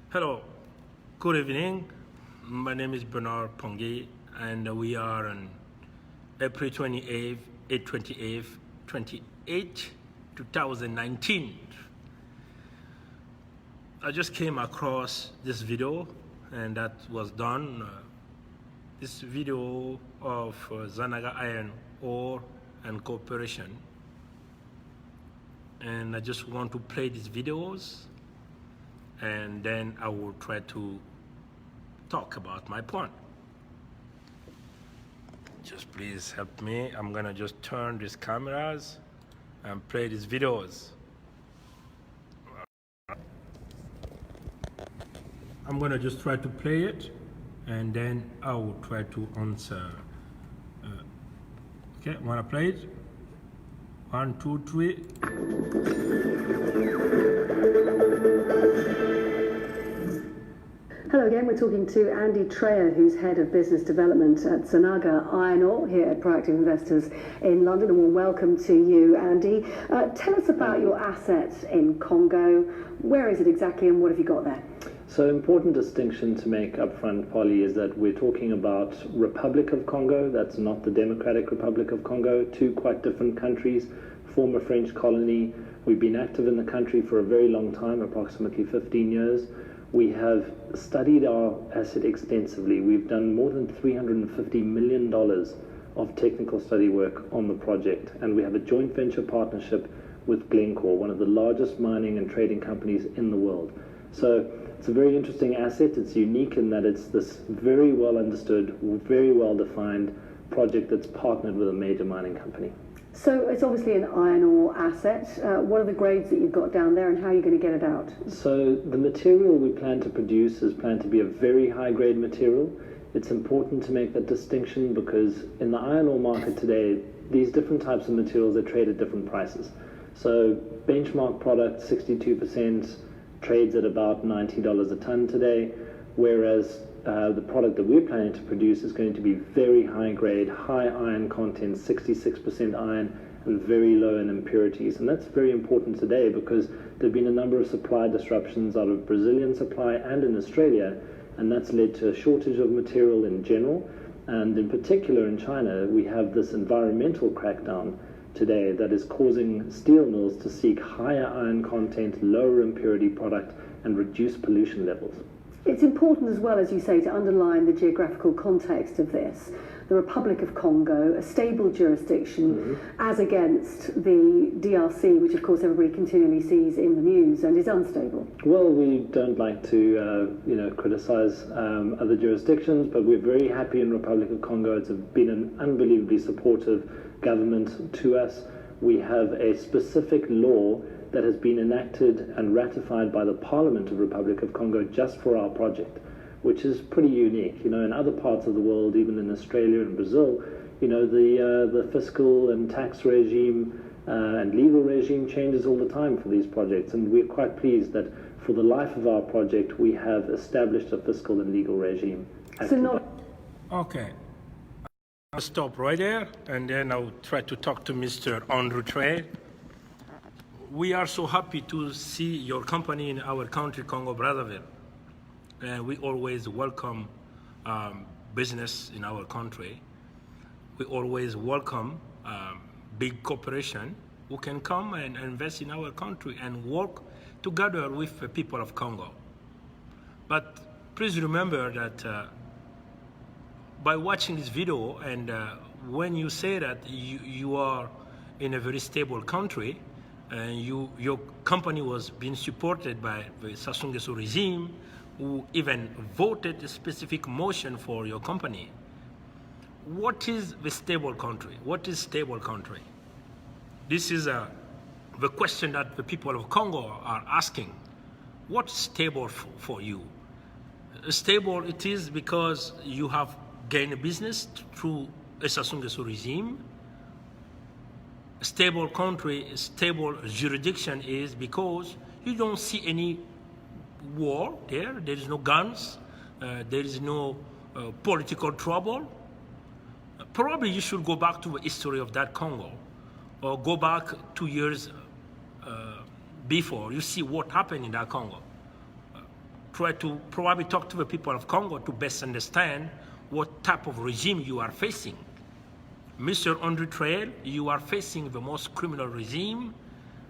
Hello, good evening. My name is Bernard Pongi, and we are on April 28th, 2019. I just came across this video, and that was done. This video of Zanaga Iron Ore and Cooperation. And I just want to play these videos, and then I will try to talk about my point. Just please help me. I'm gonna just turn these cameras and play these videos. I'm gonna just try to play it, and then I will try to answer. Okay, wanna play it? 1, 2, 3. Hello again, we're talking to Andy Treyer, who's Head of Business Development at Zanaga Iron Ore here at Proactive Investors in London, and we'll welcome to you, Andy. Tell us about your assets in Congo. Where is it exactly and what have you got there? So important distinction to make up front, Polly, is that we're talking about Republic of Congo. That's not the Democratic Republic of Congo. Two quite different countries, former French colony. We've been active in the country for a very long time, approximately 15 years. We have studied our asset extensively. We've done more than $350 million of technical study work on the project, and we have a joint venture partnership with Glencore, one of the largest mining and trading companies in the world. So it's a very interesting asset. It's unique in that it's this very well understood, very well defined project that's partnered with a major mining company. So it's obviously an iron ore asset. What are the grades that you've got down there and how are you going to get it out? So the material we plan to produce is planned to be a very high grade material. It's important to make that distinction because in the iron ore market today, these different types of materials are traded at different prices. So benchmark product 62% trades at about $90 a ton today, whereas the product that we're planning to produce is going to be very high grade, high iron content, 66% iron, and very low in impurities. And that's very important today because there have been a number of supply disruptions out of Brazilian supply and in Australia, and that's led to a shortage of material in general. And in particular in China, we have this environmental crackdown today that is causing steel mills to seek higher iron content, lower impurity product, and reduce pollution levels. It's important as well, as you say, to underline the geographical context of this. The Republic of Congo, a stable jurisdiction, as against the DRC, which of course everybody continually sees in the news and is unstable. Well, we don't like to, criticize other jurisdictions, but we're very happy in Republic of Congo. It's been an unbelievably supportive government to us. We have a specific law that has been enacted and ratified by the Parliament of Republic of Congo just for our project, which is pretty unique. In other parts of the world, even in Australia and Brazil, the fiscal and tax regime and legal regime changes all the time for these projects, and we're quite pleased that for the life of our project, we have established a fiscal and legal regime. Okay. I'll stop right there, and then I'll try to talk to Mr. Andrew Trey. We are so happy to see your company in our country, Congo-Brazzaville. We always welcome business in our country. We always welcome big corporation who can come and invest in our country and work together with the people of Congo. But please remember that by watching this video, and when you say that you are in a very stable country, and your company was being supported by the Sassou Nguesso regime, who even voted a specific motion for your company. What is the stable country? What is stable country? This is the question that the people of Congo are asking. What's stable for you? Stable it is because you have gained a business through a Sassou Nguesso regime. Stable country, stable jurisdiction is because you don't see any war there. There is no guns. There is no political trouble. Probably you should go back to the history of that Congo, or go back 2 years before. You see what happened in that Congo. try to probably talk to the people of Congo to best understand what type of regime you are facing. Mr. Andrew Trail, you are facing the most criminal regime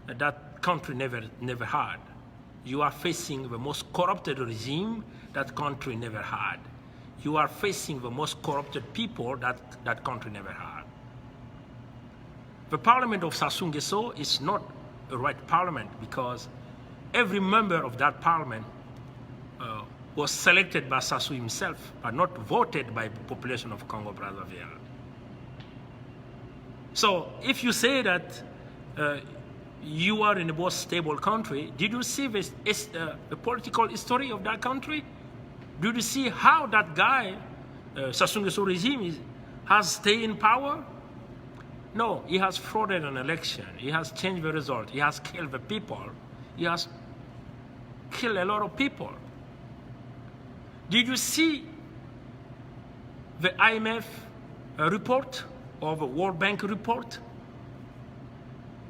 that country never had. You are facing the most corrupted regime that country never had. You are facing the most corrupted people that country never had. The parliament of Sassou Nguesso is not a right parliament because every member of that parliament was selected by Sassou himself, but not voted by the population of Congo-Brazzaville. So if you say that you are in a more stable country, did you see the political history of that country? Did you see how that guy, Sassou Nguesso regime, has stayed in power? No, he has frauded an election. He has changed the result. He has killed the people. He has killed a lot of people. Did you see the IMF report or the World Bank report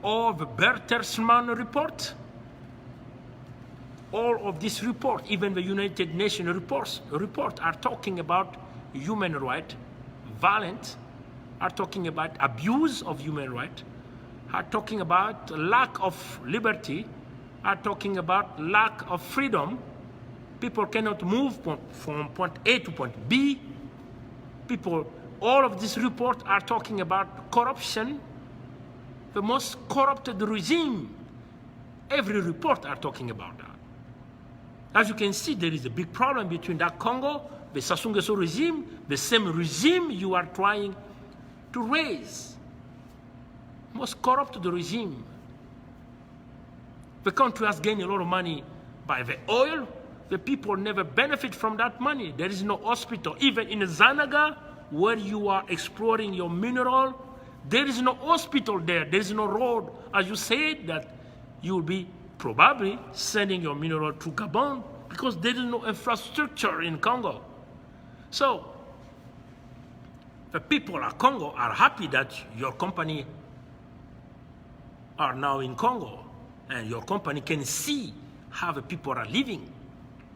or the Bertelsmann report? All of these reports, even the United Nations report are talking about human rights, violence, are talking about abuse of human rights, are talking about lack of liberty, are talking about lack of freedom. People cannot move from point A to point B. All of these reports are talking about corruption, the most corrupted regime. Every report are talking about that. As you can see, there is a big problem between that Congo, the Sassou Nguesso regime, the same regime you are trying to raise. Most corrupted regime. The country has gained a lot of money by the oil. The people never benefit from that money. There is no hospital. Even in Zanaga, where you are exploring your mineral, there is no hospital there. There is no road. As you said, that you will be probably sending your mineral to Gabon because there is no infrastructure in Congo. So the people of Congo are happy that your company are now in Congo and your company can see how the people are living.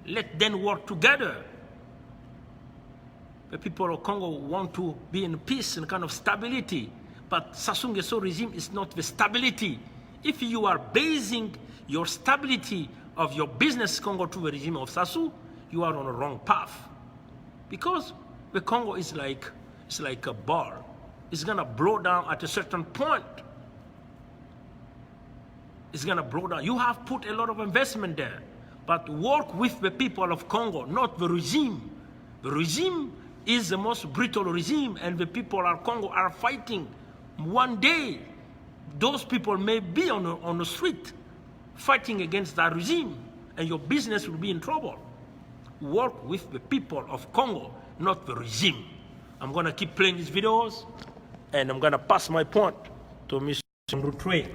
Let them work together. The people of Congo want to be in peace and kind of stability, but Sassou Nguesso regime is not the stability. If you are basing your stability of your business Congo to the regime of Sassou, you are on a wrong path. Because the Congo is like a ball. It's gonna blow down at a certain point. It's gonna blow down. You have put a lot of investment there, but work with the people of Congo, not the regime. The regime is the most brutal regime, and the people of Congo are fighting. One day, those people may be on the street fighting against that regime, and your business will be in trouble. Work with the people of Congo, not the regime. I'm gonna keep playing these videos, and I'm gonna pass my point to Mr. Rutre.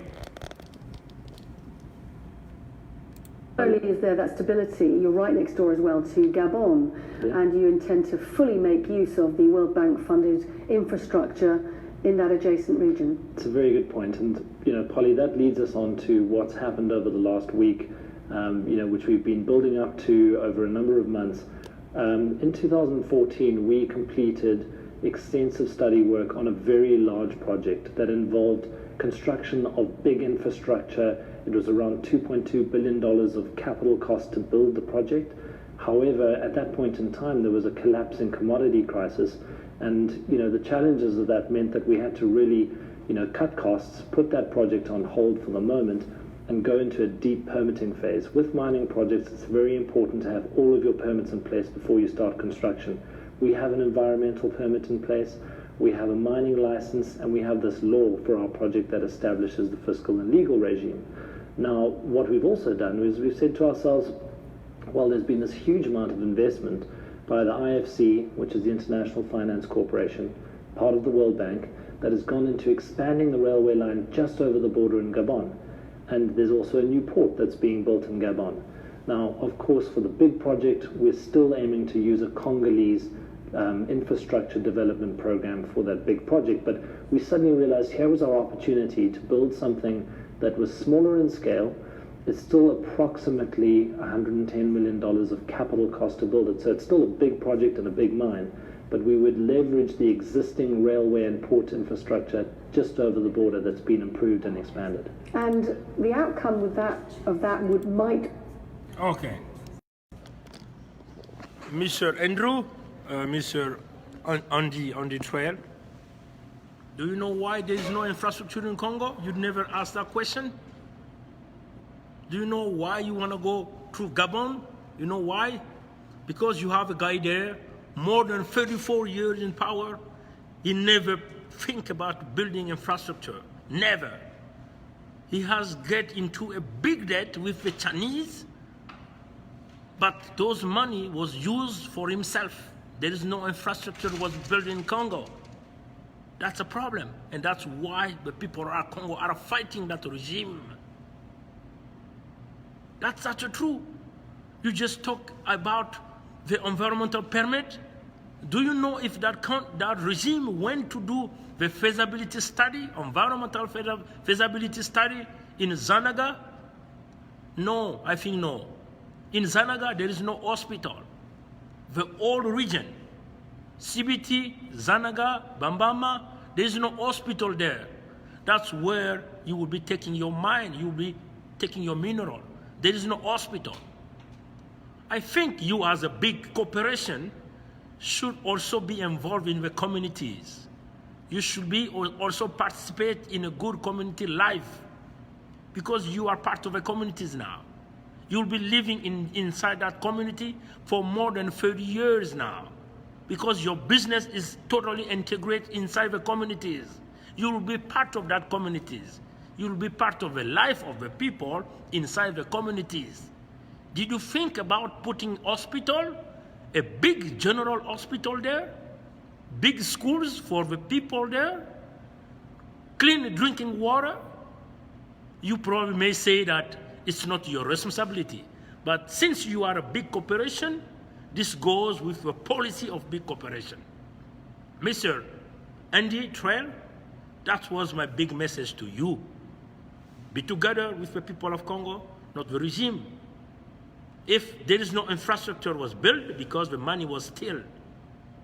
Not only is there that stability, you're right next door as well to Gabon, and you intend to fully make use of the World Bank funded infrastructure in that adjacent region. It's a very good point, and Polly, that leads us on to what's happened over the last week, which we've been building up to over a number of months. In 2014, we completed extensive study work on a very large project that involved construction of big infrastructure. It was around $2.2 billion of capital cost to build the project. However, at that point in time, there was a collapsing commodity crisis, and the challenges of that meant that we had to really cut costs, put that project on hold for the moment, and go into a deep permitting phase. With mining projects, it's very important to have all of your permits in place before you start construction. We have an environmental permit in place, we have a mining license, and we have this law for our project that establishes the fiscal and legal regime. Now, what we've also done is we've said to ourselves, well, there's been this huge amount of investment by the IFC, which is the International Finance Corporation, part of the World Bank, that has gone into expanding the railway line just over the border in Gabon. And there's also a new port that's being built in Gabon. Now, of course, for the big project, we're still aiming to use a Congolese infrastructure development program for that big project, but we suddenly realized here was our opportunity to build something that was smaller in scale is still approximately $110 million of capital cost to build it. So it's still a big project and a big mine, but we would leverage the existing railway and port infrastructure just over the border that's been improved and expanded. And the outcome with might. Okay. Mr. Andrew, Mr. Andy Trail, do you know why there is no infrastructure in Congo? You'd never asked that question. Do you know why you want to go through Gabon? You know why? Because you have a guy there, more than 34 years in power. He never think about building infrastructure, never. He has get into a big debt with the Chinese, but those money was used for himself. There is no infrastructure was built in Congo. That's a problem, and that's why the people of Congo are fighting that regime. That's such a true. You just talk about the environmental permit. Do you know if that regime went to do the feasibility study, environmental feasibility study in Zanaga? No, I think no. In Zanaga, there is no hospital. The old region, CBT, Zanaga, Bambama, there is no hospital there. That's where you will be taking your mine, you will be taking your mineral. There is no hospital. I think you as a big corporation should also be involved in the communities. You should be also participate in a good community life, because you are part of the communities now. You'll be living inside that community for more than 30 years now, because your business is totally integrated inside the communities. You will be part of that communities. You will be part of the life of the people inside the communities. Did you think about putting hospital, a big general hospital there, big schools for the people there, clean drinking water? You probably may say that it's not your responsibility, but since you are a big corporation, this goes with the policy of big corporation. Mr. Andy Trail, that was my big message to you. Be together with the people of Congo, not the regime. If there is no infrastructure was built because the money was stolen,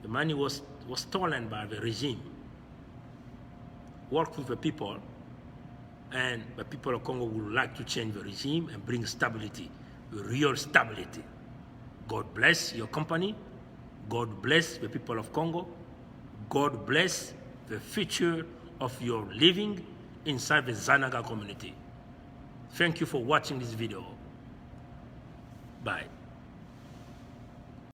the money was stolen by the regime. Work with the people, and the people of Congo would like to change the regime and bring stability, real stability. God bless your company. God bless the people of Congo. God bless the future of your living inside the Zanaga community. Thank you for watching this video. Bye.